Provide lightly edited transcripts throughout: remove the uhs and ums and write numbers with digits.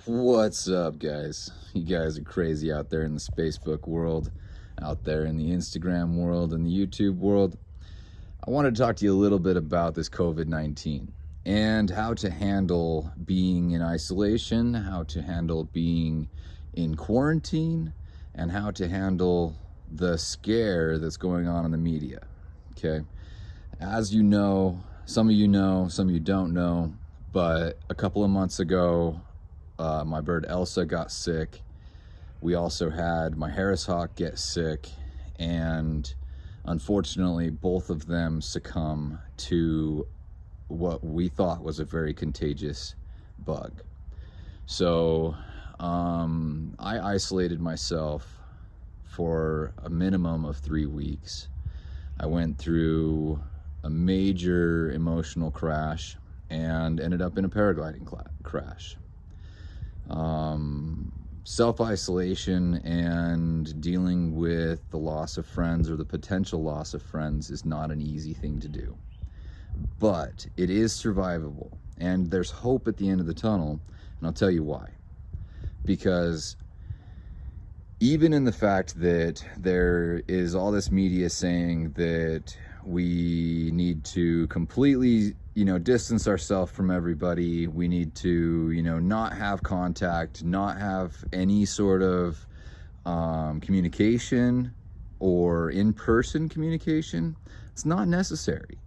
What's up, guys? You guys are crazy out there in the Facebook world, out there in the Instagram world, and the YouTube world. I wanted to talk to you a little bit about this COVID-19 and how to handle being in isolation, how to handle being in quarantine, and how to handle the scare that's going on in the media. Okay? As you know, some of you don't know, but a couple of months ago, my bird Elsa got sick. We also had my Harris hawk get sick, and unfortunately both of them succumb to what we thought was a very contagious bug. So I isolated myself for a minimum of 3 weeks. I went through a major emotional crash and ended up in a paragliding crash. Self-isolation and dealing with the loss of friends or the potential loss of friends is not an easy thing to do, but it is survivable, and there's hope at the end of the tunnel, and I'll tell you why. Because even in the fact that there is all this media saying that we need to completely, distance ourselves from everybody, we need to, not have contact, not have any sort of communication or in-person communication, it's not necessary.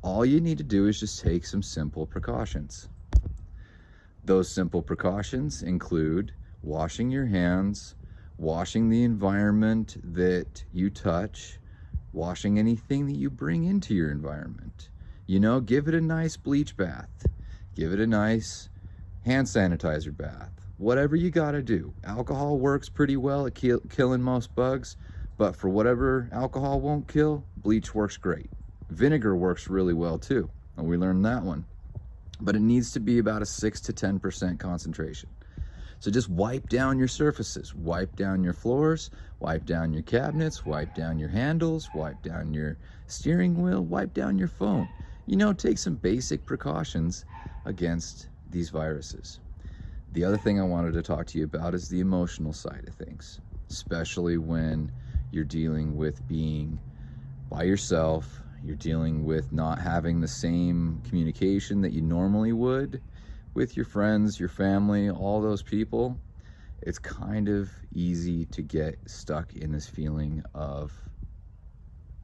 All you need to do is just take some simple precautions. Those simple precautions include washing your hands, washing the environment that you touch, washing anything that you bring into your environment. Give it a nice bleach bath, give it a nice hand sanitizer bath, whatever you gotta do. Alcohol works pretty well at killing most bugs, but for whatever alcohol won't kill, bleach works great. Vinegar works really well too, and we learned that one. But it needs to be about a 6 to 10% concentration. So just wipe down your surfaces, wipe down your floors, wipe down your cabinets, wipe down your handles, wipe down your steering wheel, wipe down your phone. Take some basic precautions against these viruses. The other thing I wanted to talk to you about is the emotional side of things, especially when you're dealing with being by yourself, you're dealing with not having the same communication that you normally would with your friends, your family, all those people. It's kind of easy to get stuck in this feeling of,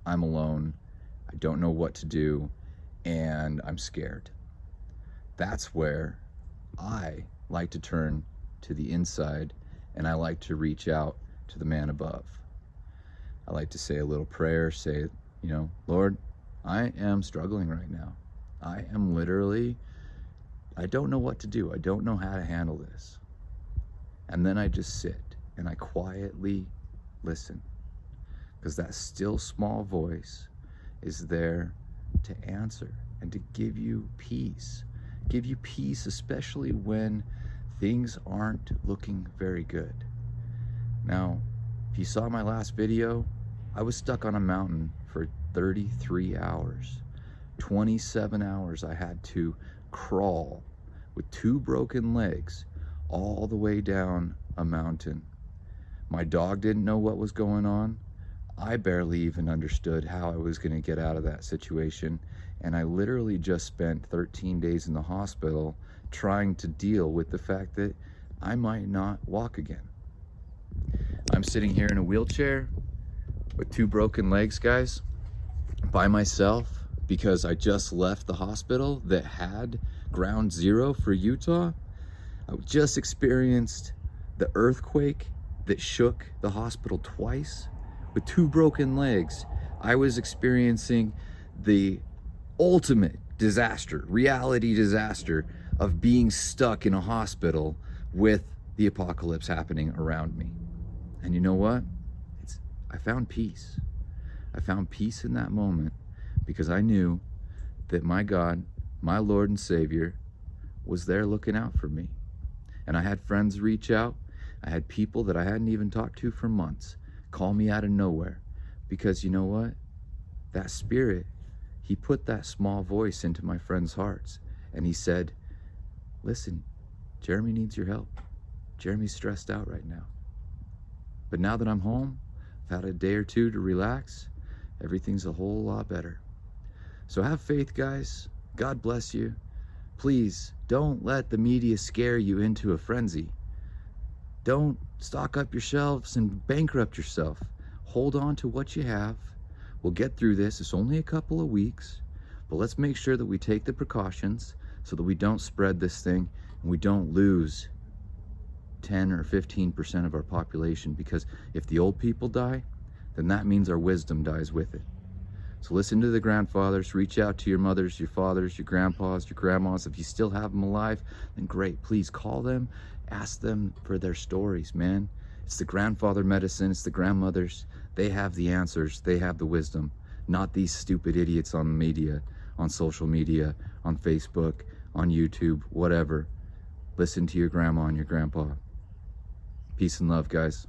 I'm alone, I don't know what to do, and I'm scared. That's where I like to turn to the inside, and I like to reach out to the man above. I like to say a little prayer, say, Lord, I am struggling right now. I don't know what to do. I don't know how to handle this. And then I just sit and I quietly listen, because that still small voice is there to answer and to give you peace. Give you peace, especially when things aren't looking very good. Now, if you saw my last video, I was stuck on a mountain for 33 hours. 27 hours I had to crawl with 2 broken legs all the way down a mountain. My dog didn't know what was going on. I barely even understood how I was going to get out of that situation, and I literally just spent 13 days in the hospital trying to deal with the fact that I might not walk again. I'm sitting here in a wheelchair with 2 broken legs, guys, by myself, because I just left the hospital that had ground zero for Utah. I just experienced the earthquake that shook the hospital twice. With 2 broken legs, I was experiencing the ultimate disaster, reality disaster of being stuck in a hospital with the apocalypse happening around me. And you know what? I found peace. I found peace in that moment because I knew that my God, my Lord and Savior, was there looking out for me. And I had friends reach out. I had people that I hadn't even talked to for months call me out of nowhere, because you know what? That Spirit, He put that small voice into my friends' hearts, and He said, listen, Jeremy needs your help. Jeremy's stressed out right now. But now that I'm home, I've had a day or two to relax, everything's a whole lot better. So have faith, guys. God bless you. Please don't let the media scare you into a frenzy. Don't stock up your shelves and bankrupt yourself. Hold on to what you have. We'll get through this. It's only a couple of weeks, but let's make sure that we take the precautions so that we don't spread this thing and we don't lose 10 or 15% of our population, because if the old people die, then that means our wisdom dies with it. So listen to the grandfathers, reach out to your mothers, your fathers, your grandpas, your grandmas. If you still have them alive, then great. Please call them, ask them for their stories, man. It's the grandfather medicine, it's the grandmothers. They have the answers, they have the wisdom, not these stupid idiots on media, on social media, on Facebook, on YouTube, whatever. Listen to your grandma and your grandpa. Peace and love, guys.